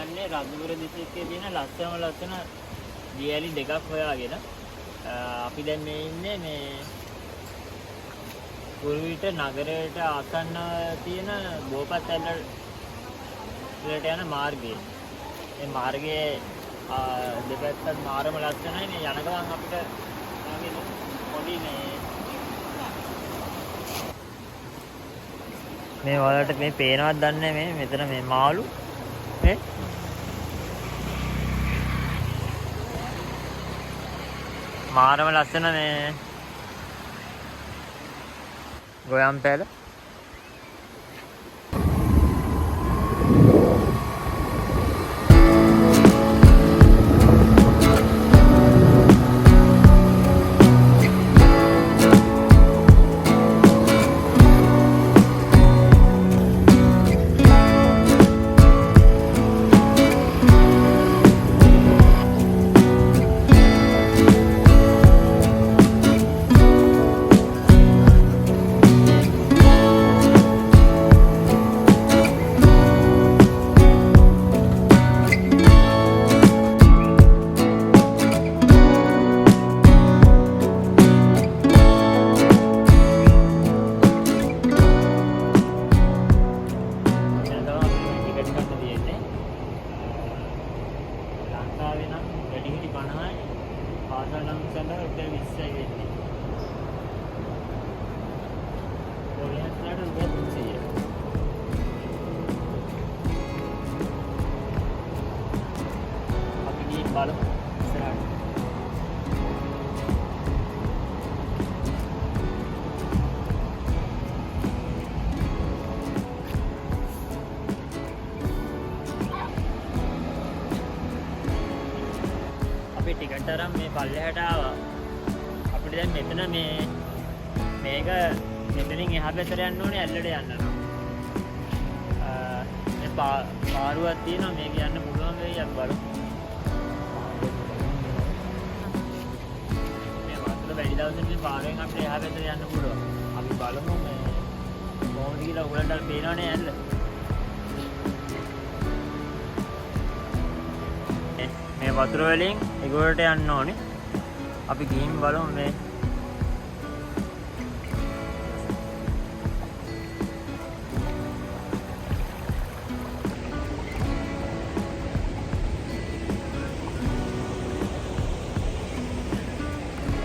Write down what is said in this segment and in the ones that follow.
යන්නේ රත්නපුර දිස්ත්‍රික්කයේ තියෙන ලස්සන දියැලි දෙකක් හොයාගෙන. අපි දැන් මේ ඉන්නේ මේ කුරුවිට නගරයට ආසන්න තියෙන බෝපත් ඇල්ල වලට යන මාර්ගය. මේ මාර්ගයේ දෙපැත්තට මාරම ලස්සනයි. මේ යන ගමන් අපිට පොඩි මේ වලට මේ පේනවත් දන්නේ මේ මෙතන මේ මාළු මේ මාරම ලස්සන මේ ගොයම් පැල. ටිකට් අරන් මේ පල්ලෙහාට ආවා. අපිට දැන් මෙතන මේක මෙතනින් එහා පැත්තට යන්න ඕනේ ඇල්ලට යන්න නම්. මේ පාරුවක් තියෙනවා මේක යන්න පුළුවන් වෙයි අපි බලමු. මේ වතුර වැඩි දවසට මේ පාරෙන් අපිට එහා පැත්තට යන්න පුළුවන්. අපි බලමු මේ කොහොමද කියලා උගලන්ට පේනවනේ ඇල්ල. මේ වතුර වලින් ඒගොල්ලට යන්න ඕනේ. අපි ගිහින් බලමු මේ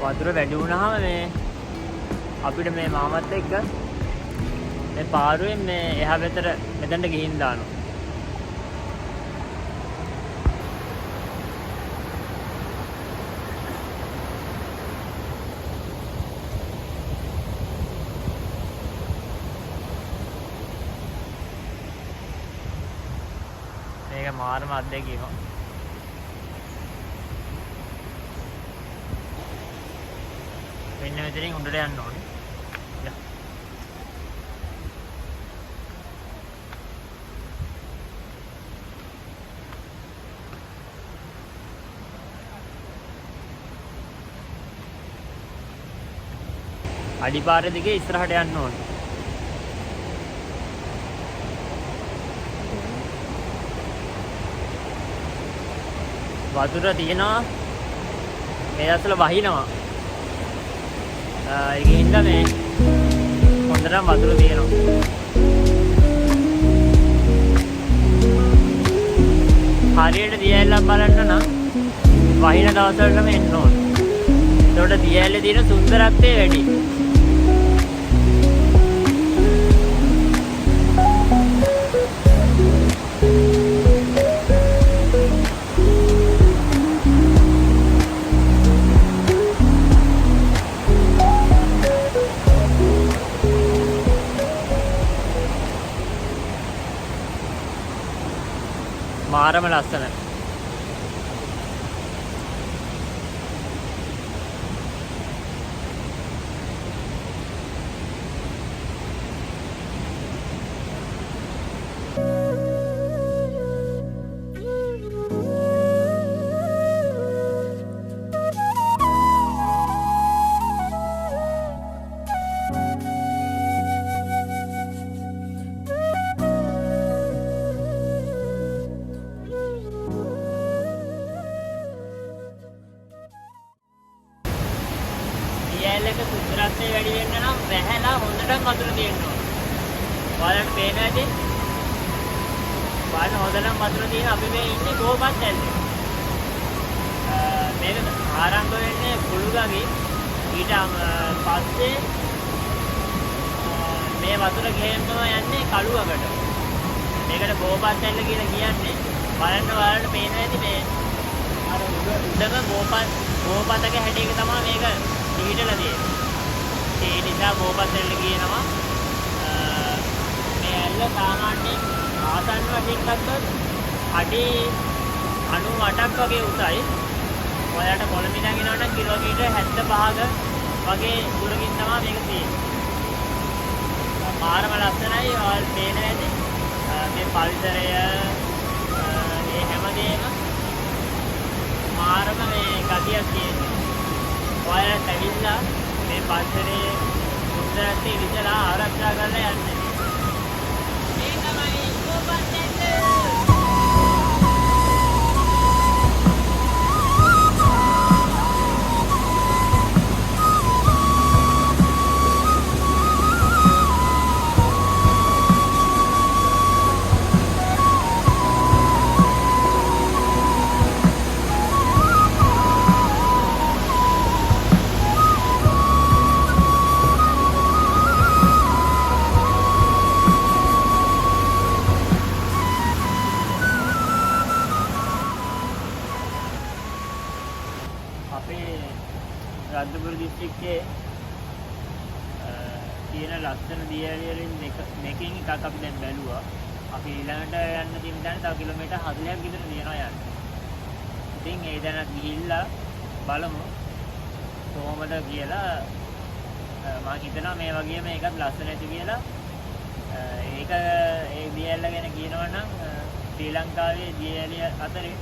වතුර වැඩි වුණාම මේ අපිට මේ මාමත් එක්ක මේ පාරුවෙන් මේ එහා පැත්තට මෙතනට ගිහින් දානවා. මේක මාරම අත්දැකීමක්. මෙන්න මෙතනින් උඩට යන්න ඕනේ. අඩිපාර දිගේ ඉස්සරහට යන්න ඕනේ. වතුර තියෙනවා මේ ඇතුළ වහිනවා. ඒකෙන් හින්දා මේ හොඳටම වතුර තියෙනවා. හරියට දියැලක් බලන්න නම් වහින දවස්වලටම එන්න ඕනේ. එතකොට දියැලේ තියෙන සුන්දරත්වය වැඩි. මාරම ලස්සනයි. වැඩි වෙන්න නම් වැහැලා හොඳටම වතුර තියෙන්න ඕන. ඔයාලට පේනවා ඇති. බලන්න හොඳටම වතුර තියෙන අපි මේ ඉන්නේ ගෝපත් ඇල්ලේ. මේක ආරම්භ වෙන්නේ කුළුගගේ ඊට පස්සේ මේ වතුර ගෙහෙන්නම යන්නේ කළුවකට. මේකට ගෝපත් ඇල්ල කියලා කියන්නේ. බලන්න ඔයාලට පේනවා ඇති මේ අර උඩම ගෝපතක හැඩයක තමයි මේක පිහිටලා තියෙන්නේ. ඒ නිසා ගෝපත් ඇල්ල කියනවා. මේ ඇල්ල සාමාන්‍යයෙන් ආසන්න වශයෙන් ගත්තොත් අඩි 98ක් වගේ උසයි. ඔයාලට කොළඹින් නගිනවනම් කිලෝමීටර් 75ක වගේ දුරකින් තමයි මේක තියෙන්නේ. මාරම ලස්සනයි. ඔයාලට පේනවා ඇති මේ පරිසරය මේ හැමදේම මාරම මේ ගතියක් තියෙනවා. ඔයාලට ඇවිල්ලා මේ පරිසරයේ සුන්දරත්වය විඳලා ආරක්ෂා කරලා යන්න. මේ තමයි ගෝපත් ඇල්ල. රත්නපුර දිස්ත්‍රික්කයේ තියෙන ලස්සන දියඇලි වලින් මේකෙන් එකක් අපි දැන් බැලුවා. අපි ඊළඟට යන්න තියෙන තැන තව කිලෝමීටර් 40ක් විතර තියෙනවා යන්න. ඉතින් ඒ දැනත් ගිහිල්ලා බලමු කොහොමද කියලා. මම හිතනවා මේ වගේම එකක් ලස්සන ඇති කියලා. ඒක ඒ දියඇල්ල ගැන කියනවා නම් ශ්‍රී ලංකාවේ දියඇලි අතරේ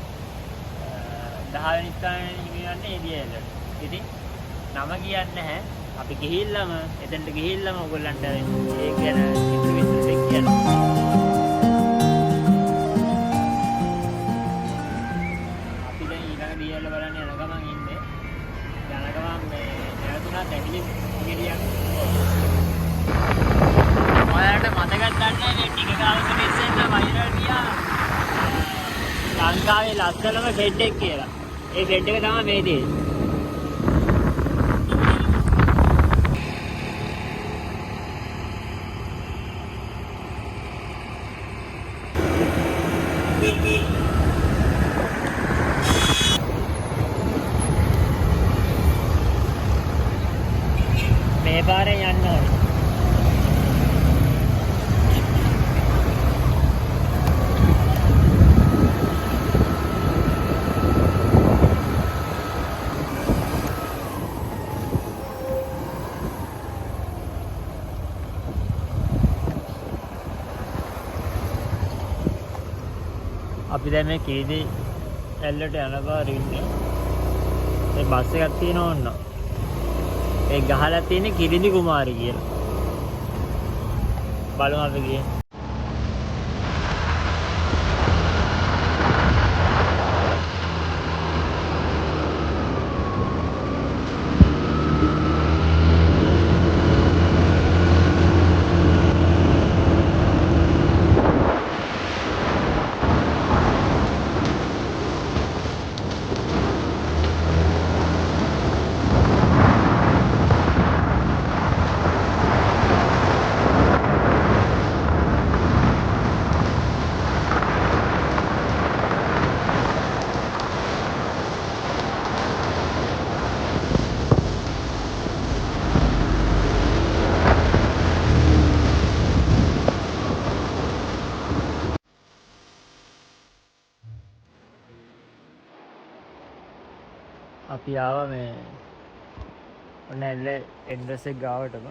10 වෙනි ස්ථානයේ හිමිවන්නේ ඒ දියඇල්ලට. ඉතින් නම කියන්නේ නැහැ. අපි ගිහිල්ලාම එතනට ගිහිල්ලාම ඔයගොල්ලන්ට ඒක ගැන විස්තර කියනවා. අපි දැන් ඊළඟ දියඇල්ල බලන්න යන ගමන් ඉන්නේ. යන ගමන් මේ නැවතුණත් ඇවිලි ගෙඩියක්. ඔයාලට මතකද නැහැ මේ ටික කාලෙක ඉස්සෙල්ලා වෛරල් ගියා ලංකාවේ ලස්සනම ෂෙඩ් එක කියලා. ඒ ෂෙඩ් එක තමයි මේ තියෙන්නේ. මේ පාරේ යන්න ඕනේ. අපි දැන් මේ කීදී ඇල්ලට යන පාරේ ඉන්නේ. මේ බස් එකක් තියෙනවා ඕන්න. ඒ ගහලා තියෙන්නේ කිරිඳි කුමාරි කියලා. බලමු අපි ගියේ. අපි ආවා මේ ඔන්න ඇල්ලේ එන්ඩ්‍රස් එක ගාවටම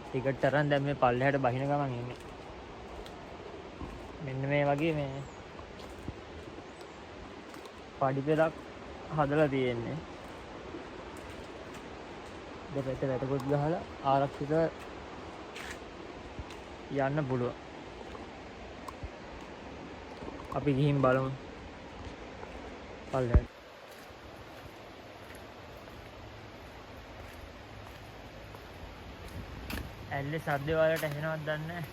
ටිකට් අරන් දැන් මේ පල්ලෙහාට බහින ගමන් ඉන්නේ. මෙන්න මේ වගේ මේ පඩිපෙළක් හදලා තියෙන්නේ. දෙපැත්ත වැටකොත් ගහලා ආරක්ෂිතව යන්න පුළුවන්. අපි ගිහින් බලමු පල්ලෙහාට. ඇල්ලේ සද්ද වලට ඇහෙනවද දන්නේ නැහැ.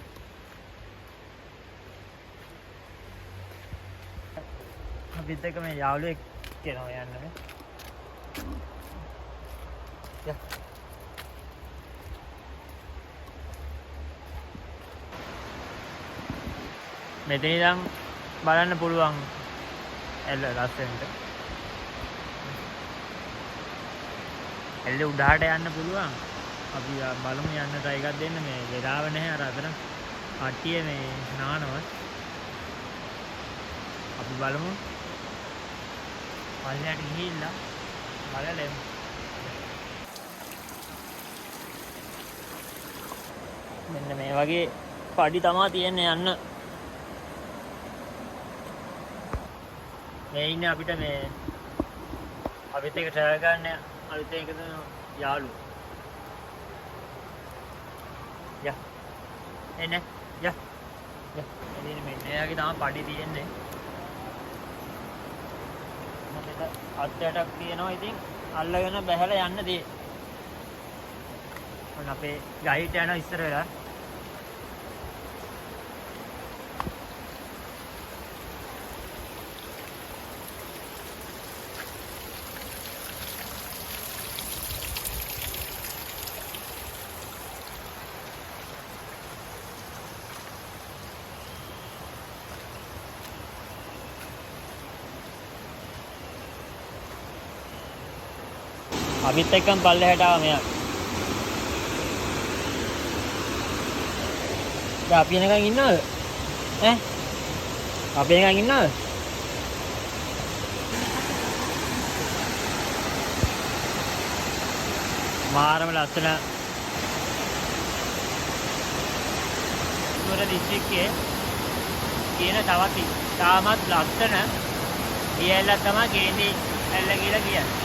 අපිත් එක්ක මේ යාළුවෙක් කෙනා යන්නේ. යා. මෙතන ඉඳන් බලන්න පුළුවන් ඇල්ල ලස්සනට. ඇල්ල උඩහට යන්න පුළුවන්. අපි බලමු යන්න try එකක් දෙන්න. මේ වෙලාව නැහැ අර අතන කට්ටිය මේ නානවා. අපි බලමු. පල්ලයට ගිහිල්ලා බලලෙමු. මෙන්න මේ වගේ පඩි තමා තියෙන්නේ යන්න. මේ ඉන්නේ අපිට මේ අපිත් එක්ක ට්‍රැවල් කරන්න අලුතෙන් එකතු යාළුවෝ. යා. එන්න. යා. යා. එදින මෙන්න එයාගේ තමයි පඩි තියෙන්නේ. මට අත්යටක් තියෙනවා. ඉතින් අල්ලගෙන බහැලා යන්න දෙයි. ඔන්න අපේ ගයිඩ් යනවා ඉස්සර වෙලා. අපිත් එක්කම පල්ලෙහාට ආවා මෙයා. දැන් අපි එනකන් ඉන්නවද? ඈ? අපි එනකන් ඉන්නවද? මාරම ලස්සන නුවර දිස්ත්‍රික්කයේ තියෙන තවත් තාමත් ලස්සන දියැලක් තමයි කේන්ති ඇල්ල කියලා කියන්නේ.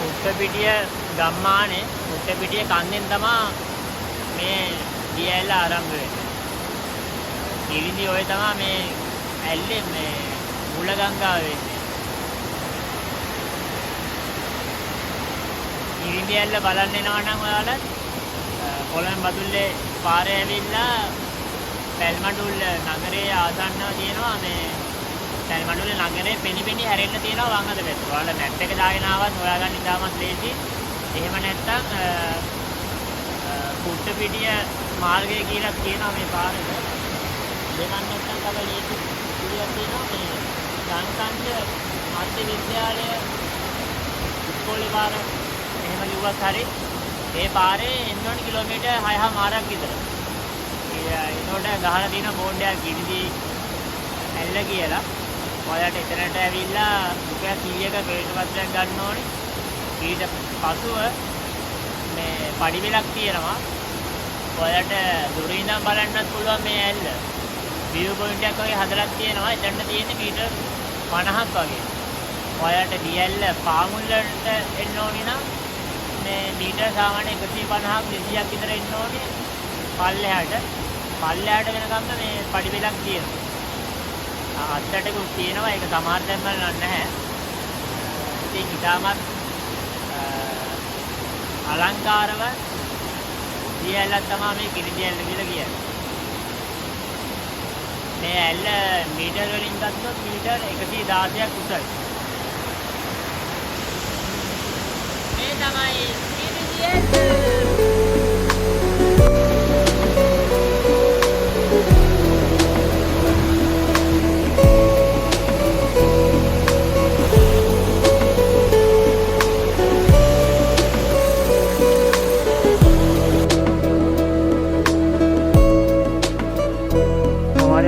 උත්තපිටිය ගම්මානේ උත්තපිටිය කන්දෙන් තමයි මේ දියැල්ල ආරම්භ වෙන්නේ. ඉරිදි ඔය තමයි මේ ඇල්ලේ මේ මුල ගංගාව වෙන්නේ. ඉරිදි ඇල්ල බලන්න එනවා නම් ඔයාලා කොළඹ බදුල්ලේ පාරේ ඇවිල්ලා පැල්මඩුල්ල නගරයේ ආසන්නව තියෙනවා මේ පැල්මඩුල්ල නගරේ පෙනි හැරෙන්න තියෙනවා වංගද පැත්ත. ඔයාලා මැප් එක දාගෙන ආවත් හොයාගන්න ඉතාමත් ලේසි. එහෙම නැත්නම් කුට්ටපිටිය මාර්ගය කියලා කියනවා මේ පාරේ. දෙකක් නැත්නම් තව ලේසි පිළියක් තියෙනවා මේ සංකන්ද මධ්‍ය විද්‍යාලය ඉස්කෝලේ පාර. එහෙම කිව්වත් හරි ඒ පාරේ එන්න ඕන කිලෝමීටර් 6මාරක් විතර. ඒනොට ගහලා තියෙන බෝඩ් එකක් ගිනිදි ඇල්ල කියලා. ඔයාලට එතනට ඇවිල්ලා රුපියල් 100ක ක්‍රෙඩිට් පත්‍රයක් ගන්න ඕනේ. ඊට පසුව මේ පඩි බිලක් තියෙනවා. ඔයාලට දුරින් ඉඳන් බලන්නත් පුළුවන් මේ ඇල්ල. view point එකක් වගේ හදලා තියෙනවා. එතනට තියෙන්නේ මීටර් 50ක් වගේ. ඔයාලට දියැල්ල පාමුල්ලට එන්න ඕනේ නම් මේ මීටර් සාමාන්‍ය 150ක් 200ක් විතර එන්න ඕනේ පල්ලෙහාට. පල්ලෙහාට වෙනකම්ම මේ පඩි බෙලක් තියෙනවා. අත්තටකුත් තියෙනවා. ඒක සමහර තැන්වල නැහැ. ඉතින් ඊටමත් අලංකාරව දියැලක් තමයි මේ කිරිදියැල්ල කියලා කියන්නේ. මේ ඇල්ල මීටර් වලින් ගත්තොත් මීටර් 116ක් උසයි. මේ තමයි කිරිදියැල්ල.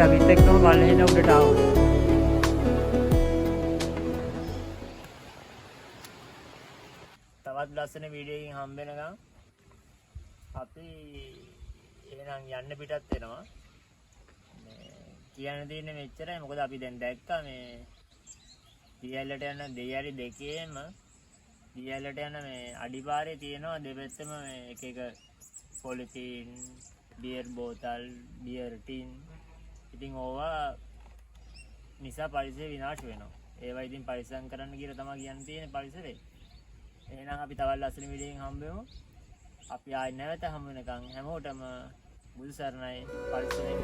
අපිත් එක්කම පල්ලෙහෙන උඩට ආවා. තවත් ලස්සන වීඩියෝ එකකින් හම්බ වෙනකම් අපි එහෙනම් යන්න පිටත් වෙනවා. මේ කියන්න තියෙන්නේ මෙච්චරයි. මොකද අපි දැන් දැක්කා මේ දියැලට යන දෙයරි දෙකේම දියැලට යන මේ අඩිපාරේ තියෙනවා දෙපැත්තම මේ එක එක පොලිතීන්, බියර් බෝතල්, බියර් ටින්. ඉතින් ඕවා නිසා පරිසරය විනාශ වෙනවා. ඒවා ඉතින් පරිස්සම් කරන්න කියලා තමයි කියන්න තියෙන්නේ පරිසරේ. එහෙනම් අපි තවත් ලස්සන වීඩියෝ එකකින් හම්බ වෙමු. අපි ආයෙ නැවත හමු වෙනකන් හැමෝටම බුදු සරණයි පරිස්සමෙන්